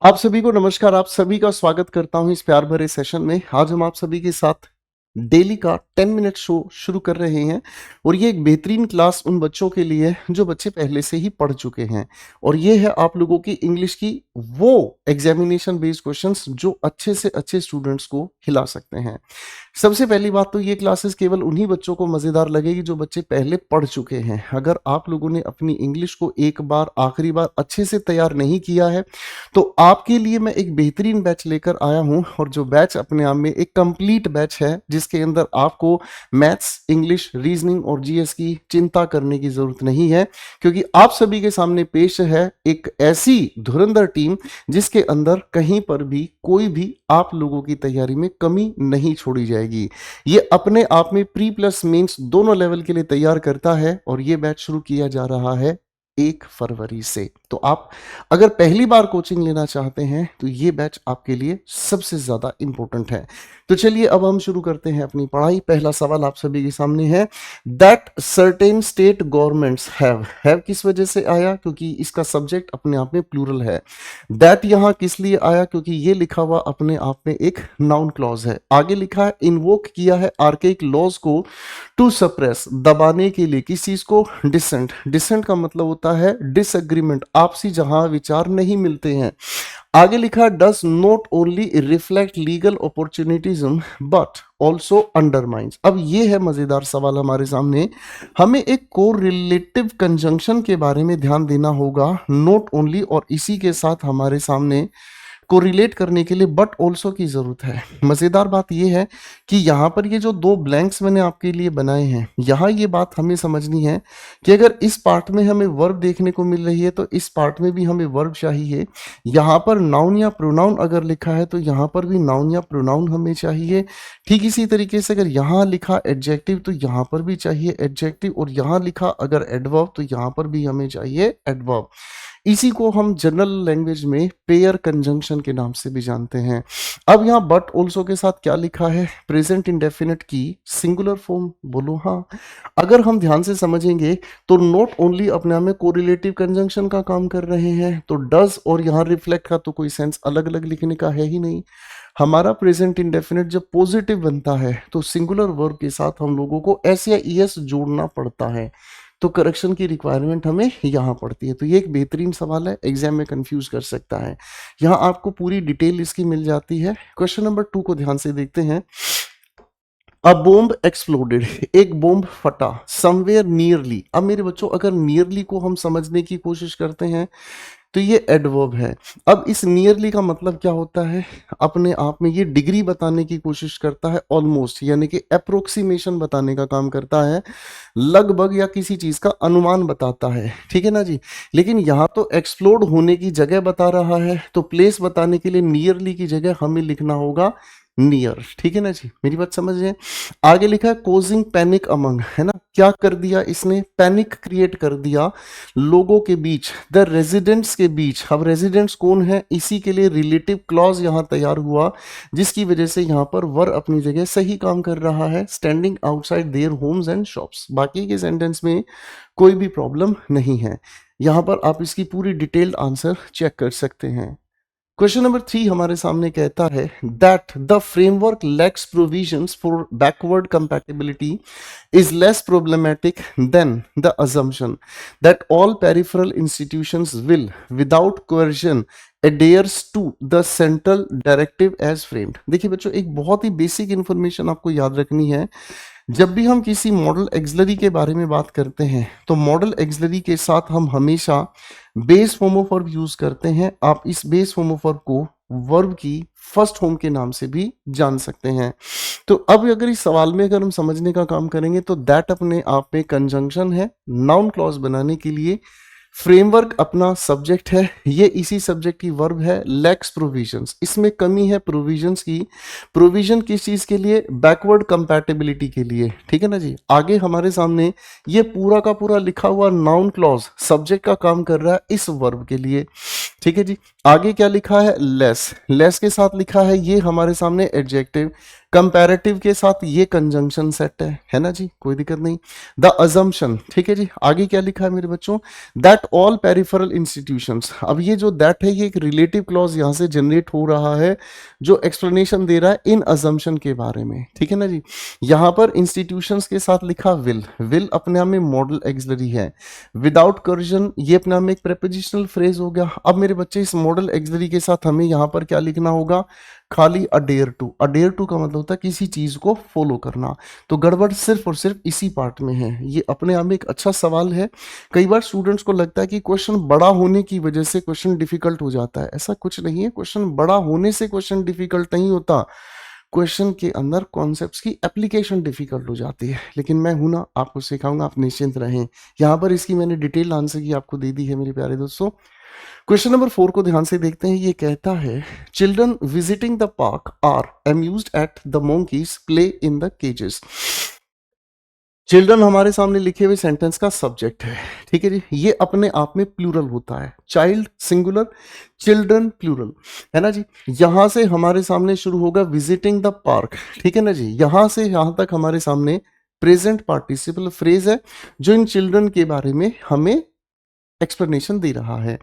आप सभी को नमस्कार। आप सभी का स्वागत करता हूं इस प्यार भरे सेशन में। आज हम आप सभी के साथ डेली का 10 मिनट शो शुरू कर रहे हैं और ये एक बेहतरीन क्लास उन बच्चों के लिए है जो बच्चे पहले से ही पढ़ चुके हैं। और ये है आप लोगों की इंग्लिश की वो एग्जामिनेशन बेस्ड क्वेश्चंस जो अच्छे से अच्छे स्टूडेंट्स को हिला सकते हैं। सबसे पहली बात तो ये क्लासेस केवल उन्हीं बच्चों को मज़ेदार लगेगी जो बच्चे पहले पढ़ चुके हैं। अगर आप लोगों ने अपनी इंग्लिश को एक बार आखिरी बार अच्छे से तैयार नहीं किया है तो आपके लिए मैं एक बेहतरीन बैच लेकर आया हूं, और जो बैच अपने आप में एक कंप्लीट बैच है जिसके अंदर आपको मैथ्स, इंग्लिश, रीजनिंग और जीएस की चिंता करने की जरूरत नहीं है, क्योंकि आप सभी के सामने पेश है एक ऐसी धुरंधर टीम जिसके अंदर कहीं पर भी कोई भी आप लोगों की तैयारी में कमी नहीं छोड़ी जाएगी। ये अपने आप में प्री प्लस मेंस दोनों लेवल के लिए तैयार करता है और ये बैच शुरू किया जा रहा है 1 फरवरी से। तो आप अगर पहली बार कोचिंग लेना चाहते हैं तो ये बैच आपके लिए सबसे ज्यादा इंपॉर्टेंट है। तो चलिए अब हम शुरू करते हैं अपनी पढ़ाई। पहला सवाल आप सभी के सामने है, that certain state governments have किस वजह से आया? क्योंकि इसका सब्जेक्ट अपने आप में प्लूरल है। दैट यहां किस लिए आया? क्योंकि ये लिखा हुआ अपने आप में एक नाउन क्लॉज है। आगे लिखा है, इन्वोक किया है आर्केइक लॉज को टू सप्रेस, दबाने के लिए किस चीज को? डिसेंट। डिसेंट का मतलब होता है डिसएग्रीमेंट, आपसी जहां विचार नहीं मिलते हैं। आगे लिखा, does not only reflect legal opportunism but also undermines. अब ये है मजेदार सवाल हमारे सामने। हमें एक कोरिलेटिव कंजंक्शन के बारे में ध्यान देना होगा, नॉट ओनली और इसी के साथ हमारे सामने को रिलेट करने के लिए बट ऑल्सो की जरूरत है। मजेदार बात यह है कि यहाँ पर ये जो दो ब्लैंक्स मैंने आपके लिए बनाए हैं, यहाँ ये बात हमें समझनी है कि अगर इस पार्ट में हमें वर्ब देखने को मिल रही है तो इस पार्ट में भी हमें वर्ब चाहिए। यहाँ पर नाउन या प्रोनाउन अगर लिखा है तो यहाँ पर भी नाउन या प्रोनाउन हमें चाहिए। ठीक इसी तरीके से अगर यहाँ लिखा एडजेक्टिव तो यहाँ पर भी चाहिए एडजेक्टिव, और यहाँ लिखा अगर एडवर्ब तो यहाँ पर भी हमें चाहिए एडवर्ब। इसी को हम जनरल लैंग्वेज में पेयर कंजंक्शन के नाम से भी जानते हैं। अब यहाँ बट ऑल्सो के साथ क्या लिखा है? प्रेजेंट इंडेफिनिट की सिंगुलर फॉर्म। बोलो हाँ। अगर हम ध्यान से समझेंगे तो नॉट ओनली अपने आप में कोरिलेटिव कंजंक्शन का काम कर रहे हैं, तो डज और यहाँ रिफ्लेक्ट का तो कोई सेंस अलग अलग लिखने का है ही नहीं। हमारा प्रेजेंट इंडेफिनिट जब पॉजिटिव बनता है तो सिंगुलर वर्ब के साथ हम लोगों को एस या ईएस जोड़ना पड़ता है, तो करेक्शन की रिक्वायरमेंट हमें यहाँ पड़ती है। तो ये एक बेहतरीन सवाल है, एग्जाम में कंफ्यूज कर सकता है। यहाँ आपको पूरी डिटेल इसकी मिल जाती है। क्वेश्चन नंबर 2 को ध्यान से देखते हैं। अ बॉम्ब एक्सप्लोडेड, एक बॉम्ब फटा समवेयर नियरली। अब मेरे बच्चों अगर नियरली को हम समझने की कोशिश करते हैं तो ये एडवर्ब है। अब इस नियरली का मतलब क्या होता है? अपने आप में ये डिग्री बताने की कोशिश करता है, ऑलमोस्ट यानी कि अप्रोक्सीमेशन बताने का काम करता है, लगभग या किसी चीज का अनुमान बताता है। ठीक है ना जी। लेकिन यहाँ तो एक्सप्लोड होने की जगह बता रहा है, तो प्लेस बताने के लिए नियरली की जगह हमें लिखना होगा नियर। ठीक है ना जी, मेरी बात समझ रहे हैं? आगे लिखा है कोजिंग पैनिक अमंग, है ना? क्या कर दिया इसने? पैनिक क्रिएट कर दिया लोगों के बीच, द रेजिडेंट्स के बीच। अब रेजिडेंट्स कौन है? इसी के लिए रिलेटिव क्लॉज यहां तैयार हुआ, जिसकी वजह से यहां पर वर अपनी जगह सही काम कर रहा है, standing outside their homes and shops. बाकी के सेंटेंस में कोई भी प्रॉब्लम नहीं है। यहां पर आप इसकी पूरी डिटेल्ड आंसर चेक कर सकते हैं। क्वेश्चन नंबर 3 हमारे सामने कहता है that the framework lakhs provisions for backward compatibility is less problematic than the assumption that all peripheral institutions will, without coercion, adheres to the central directive as framed। देखिए बच्चों, एक बहुत ही बेसिक इंफॉर्मेशन आपको याद रखनी है। जब भी हम किसी मॉडल एक्सलरी के बारे में बात करते हैं तो मॉडल एक्सलरी के साथ हम हमेशा base form of verb use करते हैं। आप इस बेस फॉर्म ऑफ वर्ब को वर्ब की फर्स्ट फॉर्म के नाम से भी जान सकते हैं। तो अब अगर इस सवाल में अगर हम समझने का काम करेंगे तो दैट अपने आप में कंजंक्शन है नाउन क्लॉज बनाने के लिए। फ्रेमवर्क अपना सब्जेक्ट है, ये इसी सब्जेक्ट की वर्ब है। लैक्स प्रोविजंस, इसमें कमी है प्रोविजंस की। प्रोविजन किस चीज के लिए? बैकवर्ड कंपैटिबिलिटी के लिए। ठीक है ना जी। आगे हमारे सामने ये पूरा का पूरा लिखा हुआ नाउन क्लॉज सब्जेक्ट का काम कर रहा है इस वर्ब के लिए। ठीक है जी। आगे क्या लिखा है? लेस। लेस के साथ लिखा है ये हमारे सामने एडजेक्टिव। कंपैरेटिव के साथ ये कंजंक्शन सेट है ना जी, कोई दिक्कत नहीं। द अजम्पशन, ठीक है जी। आगे क्या लिखा है मेरे बच्चों, दैट ऑल पेरिफेरल इंस्टीट्यूशंस। अब ये जो दैट है ये एक रिलेटिव क्लॉज यहां से जनरेट हो रहा है जो एक्सप्लेनेशन दे रहा है इन अजम्पशन के बारे में, ठीक है ना जी। यहां पर इंस्टीट्यूशंस के साथ लिखा विल अपने आप में मॉडल एक्सिलरी है। विदाउट कर्जन ये अपने आप में एक प्रेपोजिशनल फ्रेज हो गया। अब मेरे बच्चे इस मॉडल एक्सिलरी के साथ हमें यहां पर क्या लिखना होगा, खाली अडेयर टू का मतलब होता है किसी चीज को फॉलो करना। तो गड़बड़ सिर्फ और सिर्फ इसी पार्ट में है। ये अपने आप में एक अच्छा सवाल है। कई बार स्टूडेंट्स को लगता है कि क्वेश्चन बड़ा होने की वजह से क्वेश्चन डिफिकल्ट हो जाता है, ऐसा कुछ नहीं है। क्वेश्चन बड़ा होने से क्वेश्चन डिफिकल्ट नहीं होता, क्वेश्चन के अंदर कॉन्सेप्ट्स की एप्लीकेशन डिफिकल्ट हो जाती है। लेकिन मैं हूं ना, आपको सिखाऊंगा, आप निश्चिंत रहें। यहां पर इसकी मैंने डिटेल आंसर की आपको दे दी है मेरे प्यारे दोस्तों। क्वेश्चन नंबर 4 को ध्यान से देखते हैं। ये कहता है children visiting the park are amused at the monkeys play in the cages. Children हमारे सामने लिखे हुए सेंटेंस का सब्जेक्ट है, ठीक है जी। ये अपने आप में प्लूरल होता है, चाइल्ड सिंगुलर, चिल्ड्रन प्लूरल, है ना जी। यहां से हमारे सामने शुरू होगा विजिटिंग द पार्क, ठीक है ना जी। यहां से यहां तक हमारे सामने प्रेजेंट पार्टिसिपल फ्रेज है जो इन चिल्ड्रन के बारे में हमें एक्सप्लेनेशन दे रहा है।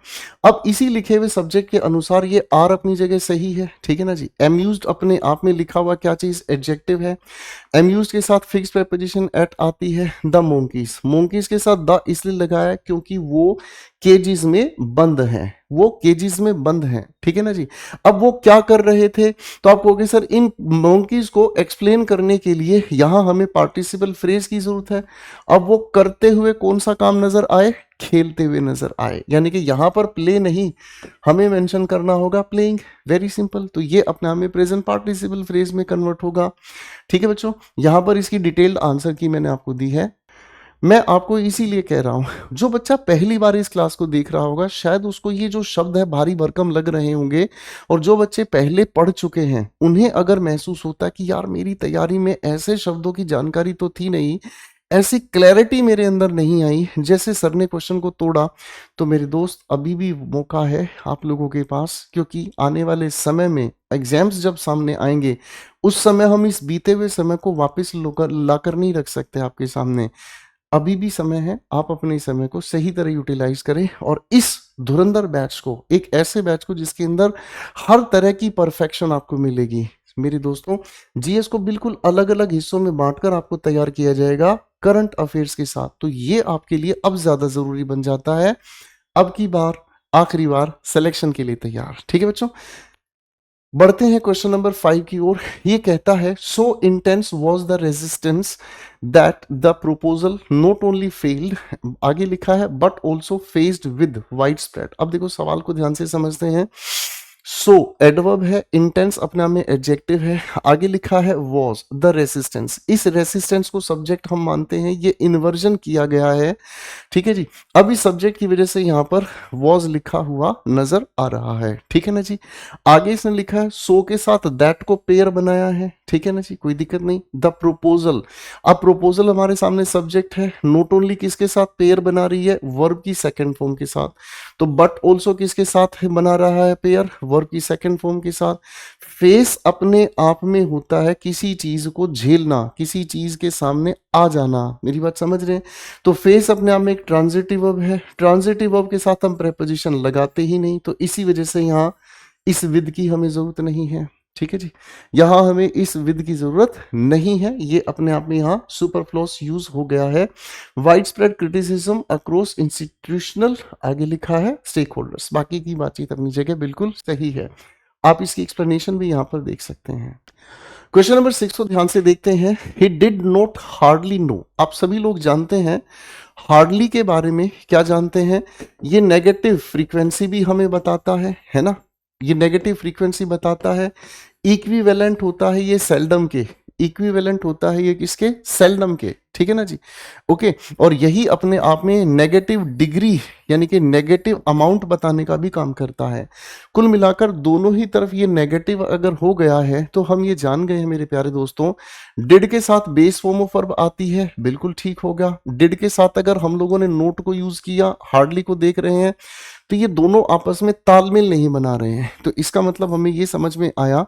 अब इसी लिखे हुए सब्जेक्ट के अनुसार ये आर अपनी जगह सही है, ठीक है ना जी। एम्यूज्ड अपने आप में लिखा हुआ क्या चीज, एडजेक्टिव है। एम्यूज्ड के साथ फिक्स प्रेपोजिशन एट आती है। द मोंकीज के साथ द इसलिए लगाया क्योंकि वो केजीज में बंद हैं, वो केजीज में बंद हैं, ठीक है ना जी। अब वो क्या कर रहे थे, तो आप कहोगे सर इन मोंकीज को एक्सप्लेन करने के लिए यहां हमें पार्टिसिपल फ्रेज की जरूरत है। अब वो करते हुए कौन सा काम नजर आए, खेलते हुए नजर आए, यानी कि यहां पर प्ले नहीं, हमें मेंशन करना होगा प्लेइंग। Very simple. तो ये अपने आप में प्रेजेंट पार्टिसिपल फ्रेज में कन्वर्ट होगा, ठीक है बच्चों। यहां पर इसकी डिटेल्ड आंसर की मैंने आपको दी है। मैं आपको इसीलिए कह रहा हूं, जो बच्चा पहली बार इस क्लास को देख रहा होगा शायद उसको ये जो शब्द है भारी भरकम लग रहे होंगे, और जो बच्चे पहले पढ़ चुके हैं उन्हें अगर महसूस होता है कि यार मेरी तैयारी में ऐसे शब्दों की जानकारी तो थी नहीं, ऐसी क्लैरिटी मेरे अंदर नहीं आई जैसे सर ने क्वेश्चन को तोड़ा, तो मेरे दोस्त अभी भी मौका है आप लोगों के पास, क्योंकि आने वाले समय में एग्जाम्स जब सामने आएंगे उस समय हम इस बीते हुए समय को वापस लाकर नहीं रख सकते आपके सामने। अभी भी समय है, आप अपने समय को सही तरह यूटिलाइज करें और इस धुरंधर बैच को, एक ऐसे बैच को जिसके अंदर हर तरह की परफेक्शन आपको मिलेगी। मेरे दोस्तों, जीएस को बिल्कुल अलग अलग हिस्सों में बांटकर आपको तैयार किया जाएगा करंट अफेयर्स के साथ, तो ये आपके लिए अब ज्यादा जरूरी बन जाता है। अब की बार, आखिरी बार सिलेक्शन के लिए तैयार, ठीक है बच्चों। बढ़ते हैं क्वेश्चन नंबर 5 की ओर। ये कहता है so intense was the resistance that the proposal not only failed, आगे लिखा है but also faced with wide spread. अब देखो सवाल को ध्यान से समझते हैं। सो एडवर्ब है, इंटेंस अपने आप में एडजेक्टिव है, आगे लिखा है वॉज द रेसिस्टेंस। इस रेसिस्टेंस को सब्जेक्ट हम मानते हैं, ये इन्वर्जन किया गया है, ठीक है जी। अब इस सब्जेक्ट की वजह से यहां पर वॉज लिखा हुआ नजर आ रहा है, ठीक है ना जी। आगे इसने लिखा है सो के साथ दैट को पेयर बनाया है, ठीक है ना जी, कोई दिक्कत नहीं। द प्रोपोजल, अब प्रोपोजल हमारे सामने सब्जेक्ट है, नॉट ओनली किसके साथ पेयर बना रही है, वर्ब की सेकंड फॉर्म के साथ, तो बट ऑल्सो किसके साथ बना रहा है पेयर, वर्ब की सेकंड फॉर्म के साथ। फेस अपने आप में होता है किसी चीज को झेलना, किसी चीज के सामने आ जाना, मेरी बात समझ रहे हैं। तो फेस अपने आप में एक ट्रांजिटिव वर्ब है, ट्रांजिटिव वर्ब के साथ हम प्रेपोजिशन लगाते ही नहीं, तो इसी वजह से यहाँ इस विद की हमें जरूरत नहीं है, ठीक है जी। यहां हमें इस विद की जरूरत नहीं है, ये अपने आप में यहाँ सुपरफ्लोस यूज हो गया है। Wide spread criticism across institutional, आगे लिखा है स्टेक होल्डर्स। बाकी की बातचीत अपनी जगह बिल्कुल सही है, आप इसकी एक्सप्लेनेशन भी यहाँ पर देख सकते हैं। क्वेश्चन नंबर 6 को ध्यान से देखते हैं। He did not hardly know, आप सभी लोग जानते हैं हार्डली के बारे में, क्या जानते हैं, ये नेगेटिव फ्रीक्वेंसी भी हमें बताता है ना, ये नेगेटिव फ्रीक्वेंसी बताता है। इक्विवेलेंट होता है ये सेल्डम के, इक्विवेलेंट होता है ये किसके, सेल्डम के, ठीक है ना जी, ओके। और यही अपने आप में नेगेटिव डिग्री यानी कि नेगेटिव अमाउंट बताने का भी काम करता है। कुल मिलाकर दोनों ही तरफ ये नेगेटिव अगर हो गया है तो हम ये जान गए हैं मेरे प्यारे दोस्तों, डिड के साथ बेस फॉर्म ऑफ वर्ब आती है, बिल्कुल ठीक होगा। डिड के साथ अगर हम लोगों ने नोट को यूज किया, हार्डली को देख रहे हैं, तो ये दोनों आपस में तालमेल नहीं बना रहे हैं। तो इसका मतलब हमें ये समझ में आया,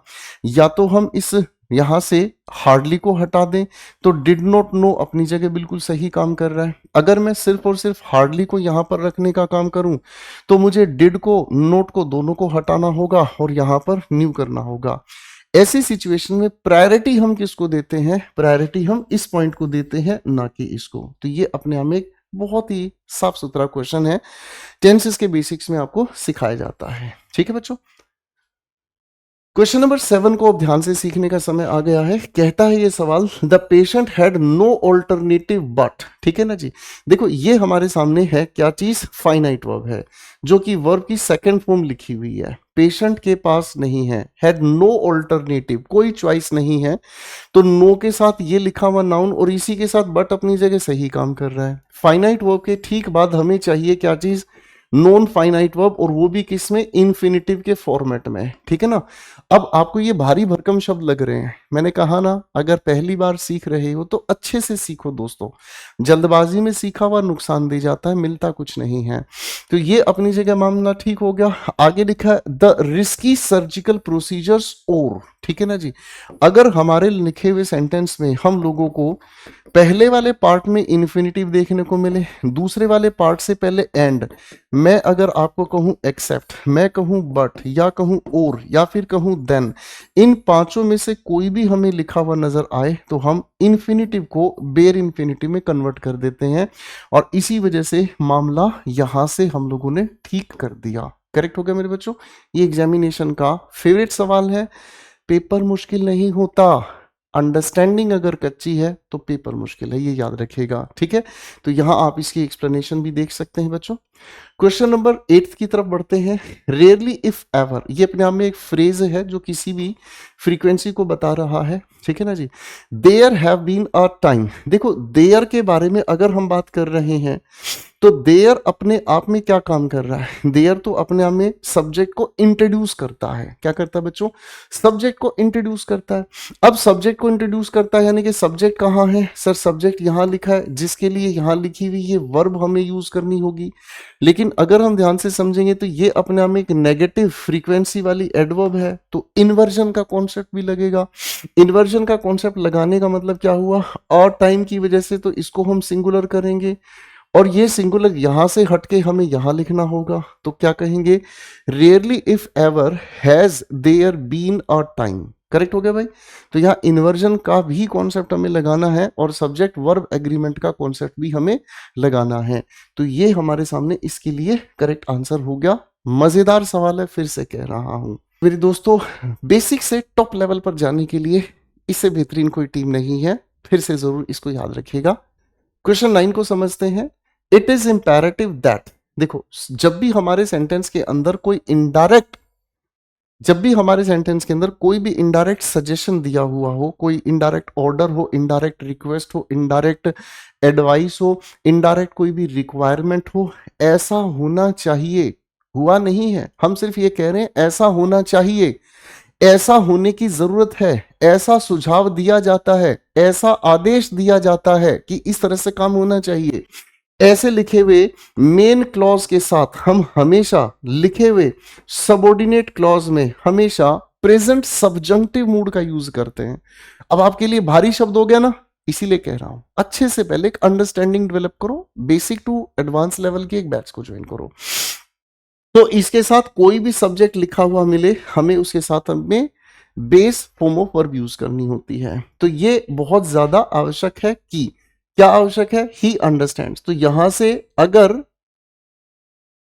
या तो हम इस यहां से हार्डली को हटा दें तो डिड नॉट नो अपनी जगह बिल्कुल सही काम कर रहा है। अगर मैं सिर्फ और सिर्फ हार्डली को यहां पर रखने का काम करूं तो मुझे डिड को नोट को दोनों को हटाना होगा और यहां पर न्यू करना होगा। ऐसी सिचुएशन में प्रायोरिटी हम किसको देते हैं? प्रायोरिटी हम इस पॉइंट को देते हैं, ना कि इसको। तो ये अपने आप में एक बहुत ही साफ सुथरा क्वेश्चन है, टेंसेस के बेसिक्स में आपको सिखाया जाता है। ठीक है बच्चों, क्वेश्चन नंबर 7 को अब ध्यान से सीखने का समय आ गया है। कहता है ये सवाल, the patient had no alternative but. ठीक है ना जी, देखो ये हमारे सामने है क्या चीज? फाइनाइट वर्ब है, जो कि वर्ब की सेकंड फॉर्म लिखी हुई है। पेशेंट के पास नहीं है, हैड नो ऑल्टरनेटिव, कोई चॉइस नहीं है। तो नो के साथ ये लिखा हुआ नाउन और इसी के साथ बट अपनी जगह सही काम कर रहा है। फाइनाइट वर्ब के ठीक बाद हमें चाहिए क्या चीज? नॉन फाइनाइट वर्ब, और वो भी किसमें? इन्फिनिटिव के फॉर्मेट में। ठीक है ना। अब आपको ये भारी भरकम शब्द लग रहे हैं, मैंने कहा ना अगर पहली बार सीख रहे हो तो अच्छे से सीखो दोस्तों। जल्दबाजी में सीखा हुआ नुकसान दे जाता है, मिलता कुछ नहीं है। तो ये अपनी जगह मामला ठीक हो गया। आगे लिखा है द रिस्की सर्जिकल प्रोसीजर्स और। ठीक है ना जी, अगर हमारे लिखे हुए सेंटेंस में हम लोगों को पहले वाले पार्ट में इन्फिनिटिव देखने को मिले, दूसरे वाले पार्ट से पहले एंड, मैं अगर आपको कहूं एक्सेप्ट, मैं कहूं बट, या कहूं और, या फिर कहूं देन, इन पांचों में से कोई भी हमें लिखा हुआ नजर आए तो हम इन्फिनिटिव को बेयर इन्फिनिटिव में कन्वर्ट कर देते हैं, और इसी वजह से मामला यहां से हम लोगों ने ठीक कर दिया। करेक्ट हो गया मेरे बच्चों। ये एग्जामिनेशन का फेवरेट सवाल है। पेपर मुश्किल नहीं होता, अंडरस्टैंडिंग अगर कच्ची है तो पेपर मुश्किल है, ये याद रखिएगा। ठीक है, तो यहां आप इसकी एक्सप्लेनेशन भी देख सकते हैं बच्चों। क्वेश्चन नंबर 8 की तरफ बढ़ते हैं। रेयरली इफ एवर, ये अपने आप में एक फ्रेज है जो किसी भी फ्रीक्वेंसी को बता रहा है। ठीक है ना जी। There have been a time, देखो देयर के बारे में अगर हम बात कर रहे हैं तो देयर अपने आप में क्या काम कर रहा है? देयर तो अपने आप में सब्जेक्ट को इंट्रोड्यूस करता है। क्या करता है बच्चों? सब्जेक्ट को इंट्रोड्यूस करता है। अब सब्जेक्ट को इंट्रोड्यूस करता है यानी कि सब्जेक्ट कहाँ है? सर सब्जेक्ट यहां लिखा है, जिसके लिए यहां लिखी हुई ये वर्ब हमें यूज करनी होगी। लेकिन अगर हम ध्यान से समझेंगे तो ये अपने आप में एक नेगेटिव फ्रीक्वेंसी वाली एडवर्ब है, तो इन्वर्जन का कॉन्सेप्ट भी लगेगा। इन्वर्जन का कॉन्सेप्ट लगाने का मतलब क्या हुआ? और टाइम की वजह से तो इसको हम सिंगुलर करेंगे, और ये सिंगुलर यहां से हटके हमें यहां लिखना होगा। तो क्या कहेंगे? Rarely if ever has there been a time. Correct हो गया भाई। तो यहाँ इन्वर्जन का भी कॉन्सेप्ट हमें लगाना है और सब्जेक्ट वर्ब एग्रीमेंट का कॉन्सेप्ट भी हमें लगाना है। तो ये हमारे सामने इसके लिए करेक्ट आंसर हो गया। मजेदार सवाल है, फिर से कह रहा हूं मेरे दोस्तों, बेसिक से टॉप लेवल पर जाने के लिए इससे बेहतरीन कोई टीम नहीं है। फिर से जरूर इसको याद रखिएगा। क्वेश्चन 9 को समझते हैं। इट इज इंपैरेटिव दैट, देखो जब भी हमारे सेंटेंस के अंदर कोई इनडायरेक्ट, जब भी हमारे सेंटेंस के अंदर कोई भी इनडायरेक्ट सजेशन दिया हुआ हो, कोई इनडायरेक्ट ऑर्डर हो, इनडायरेक्ट रिक्वेस्ट हो, इनडायरेक्ट एडवाइस हो, इनडायरेक्ट कोई भी रिक्वायरमेंट हो, ऐसा होना चाहिए, हुआ नहीं है, हम सिर्फ ये कह रहे हैं ऐसा होना चाहिए, ऐसा होने की जरूरत है, ऐसा सुझाव दिया जाता है, ऐसा आदेश दिया जाता है कि इस तरह से काम होना चाहिए। ऐसे लिखे हुए मेन क्लॉज के साथ हम हमेशा लिखे हुए सबऑर्डिनेट क्लॉज में हमेशा प्रेजेंट सब्जंक्टिव मूड का यूज करते हैं। अब आपके लिए भारी शब्द हो गया ना, इसीलिए कह रहा हूं अच्छे से पहले एक अंडरस्टैंडिंग डेवलप करो, बेसिक टू एडवांस लेवल के एक बैच को ज्वाइन करो। तो इसके साथ कोई भी सब्जेक्ट लिखा हुआ मिले, हमें उसके साथ हमें base form of verb use करनी होती है। तो ये बहुत ज्यादा आवश्यक है कि क्या आवश्यक है? He understands. तो यहां से अगर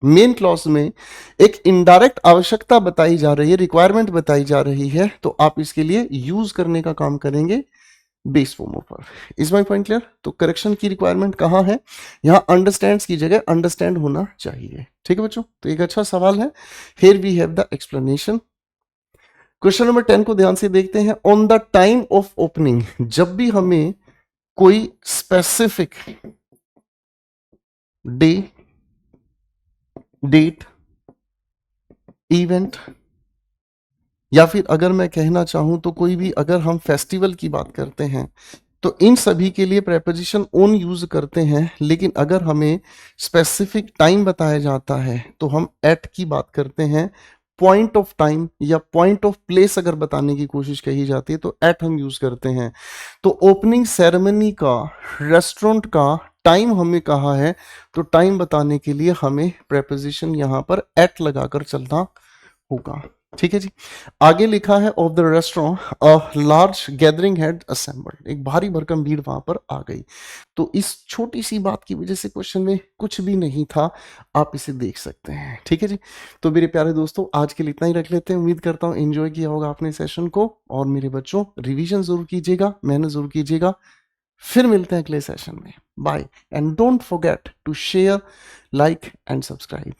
मेन क्लॉज में एक इनडायरेक्ट आवश्यकता बताई जा रही है, रिक्वायरमेंट बताई जा रही है, तो आप इसके लिए यूज करने का काम करेंगे base form of verb. Is my point clear? तो करेक्शन की रिक्वायरमेंट कहां है? यहां अंडरस्टैंड्स की जगह अंडरस्टैंड होना चाहिए। ठीक है बच्चों, तो एक अच्छा सवाल है। Here we have the explanation. Question number 10 को ध्यान से देखते हैं। On the time of opening, जब भी हमें कोई स्पेसिफिक डे, डेट, इवेंट, या फिर अगर मैं कहना चाहूं तो कोई भी, अगर हम फेस्टिवल की बात करते हैं तो इन सभी के लिए प्रेपोजिशन ऑन यूज करते हैं। लेकिन अगर हमें स्पेसिफिक टाइम बताया जाता है तो हम एट की बात करते हैं पॉइंट ऑफ टाइम या पॉइंट ऑफ प्लेस अगर बताने की कोशिश कही जाती है तो एट हम यूज करते हैं। तो ओपनिंग सेरेमनी का, रेस्टोरेंट का टाइम हमें कहा है, तो टाइम बताने के लिए हमें प्रेपोजिशन यहां पर एट लगाकर चलना होगा। ठीक है जी। आगे लिखा है of the restaurant a large gathering had assembled, एक भारी भरकम भीड़ वहां पर आ गई। तो इस छोटी सी बात की वजह से क्वेश्चन में कुछ भी नहीं था, आप इसे देख सकते हैं। ठीक है जी। तो मेरे प्यारे दोस्तों, आज के लिए इतना ही रख लेते हैं। उम्मीद करता हूँ एंजॉय किया होगा आपने सेशन को। और मेरे बच्चों, रिवीजन जरूर कीजिएगा, मेहनत जरूर कीजिएगा। फिर मिलते हैं अगले सेशन में। Bye and don't forget to share, like and subscribe.